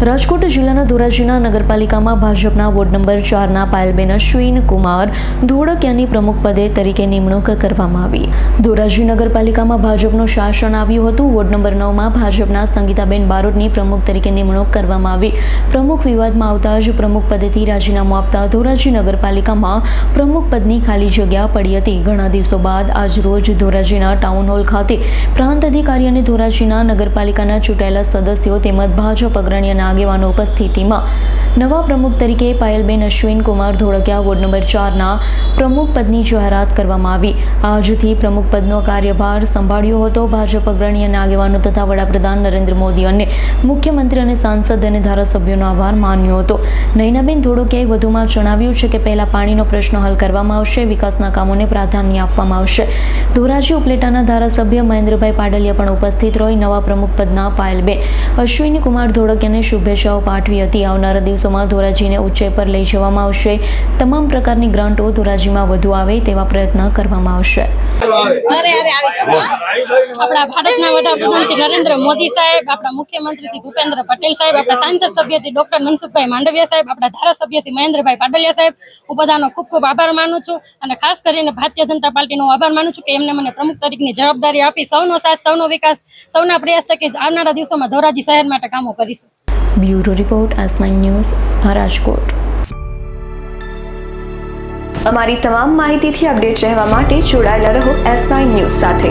રાજકોટ જિલ્લાના ધોરાજીના નગરપાલિકામાં ભાજપના વોર્ડ નંબર 4ના પાયલબેન અશ્વિન કુમાર ધોળકિયાની પ્રમુખ પદે તરીકે નિમણૂક કરવામાં આવી। ધોરાજી નગરપાલિકામાં ભાજપનું શાસન આવ્યું હતું। વોર્ડ નંબર 9માં ભાજપના સંગીતાબેન બારોટની પ્રમુખ તરીકે નિમણૂક કરવામાં આવી। પ્રમુખ વિવાદમાં આવતા જ પ્રમુખ પદેથી રાજીનામું આપતા ધોરાજી નગરપાલિકામાં પ્રમુખ પદની ખાલી જગ્યા પડી હતી। ઘણા દિવસો બાદ આજ રોજ ધોરાજીના ટાઉન હોલ ખાતે પ્રાંત અધિકારી અને ધોરાજીના નગરપાલિકાના ચૂંટાયેલા સદસ્યો તેમજ ભાજપ અગ્રણીના આગેવાનો ઉપસ્થિતિમાં નવા પ્રમુખ તરીકે પાયલબેન અશ્વિન કુમાર ધોળકિયા વોર્ડ નંબર 4ના પ્રમુખ પદની જાહેરાત કરવામાં આવી। આજથી પ્રમુખ પદનો કાર્યભાર સંભાળ્યો હતો। ભાજપ અગ્રણી અને આગેવાનો તથા વડાપ્રધાન નરેન્દ્ર મોદી અને મુખ્યમંત્રી અને સાંસદ અને ધારાસભ્યોનો આભાર માન્યો હતો। નયનાબેન ધોળકિયાએ વધુમાં જણાવ્યું છે કે પહેલા પાણીનો પ્રશ્ન હલ કરવામાં આવશે, વિકાસના કામોને પ્રાધાન્ય આપવામાં આવશે। ધોરાજી ઉપલેટાના ધારાસભ્ય મહેન્દ્રભાઈ પાડલિયા પણ ઉપસ્થિત રહી નવા પ્રમુખ પદના પાયલબેન અશ્વિન કુમાર ધોળકિયાને શુભેચ્છાઓ પાઠવી હતી। આવનારા દિવસોમાં ધોરાજીને ઊંચાઈ પર લઈ જવામાં આવશે। તમામ પ્રકારની ગ્રાન્ટો ધોરાજીમાં વધુ આવે તેવા પ્રયત્ન કરવામાં આવશે। આપણા ભારતના વડાપ્રધાન શ્રી નરેન્દ્ર મોદી સાહેબ, આપણા મુખ્યમંત્રી શ્રી ભૂપેન્દ્ર પટેલ સાહેબ, આપણા સાંસદ સભ્ય શ્રી ડોક્ટર મનસુખભાઈ માંડવિયા સાહેબ, આપણા ધારાસભ્ય શ્રી મહેન્દ્રભાઈ પાડલિયા સાહેબ, હું બધાનો ખૂબ ખૂબ આભાર માનું છું અને ખાસ કરીને ભારતીય જનતા પાર્ટીનો આભાર માનું છું કે એમને મને પ્રમુખ તરીકેની જવાબદારી આપી। સૌનો સાથ, સૌનો વિકાસ, સૌના પ્રયાસ થકી આવનારા દિવસોમાં ધોરાજી શહેર માટે કામો કરીશું। Bureau report S9 news Rajkot. અમારી તમામ માહિતીથી અપડેટ રહેવા માટે જોડાયેલા રહો S9 ન્યૂઝ સાથે।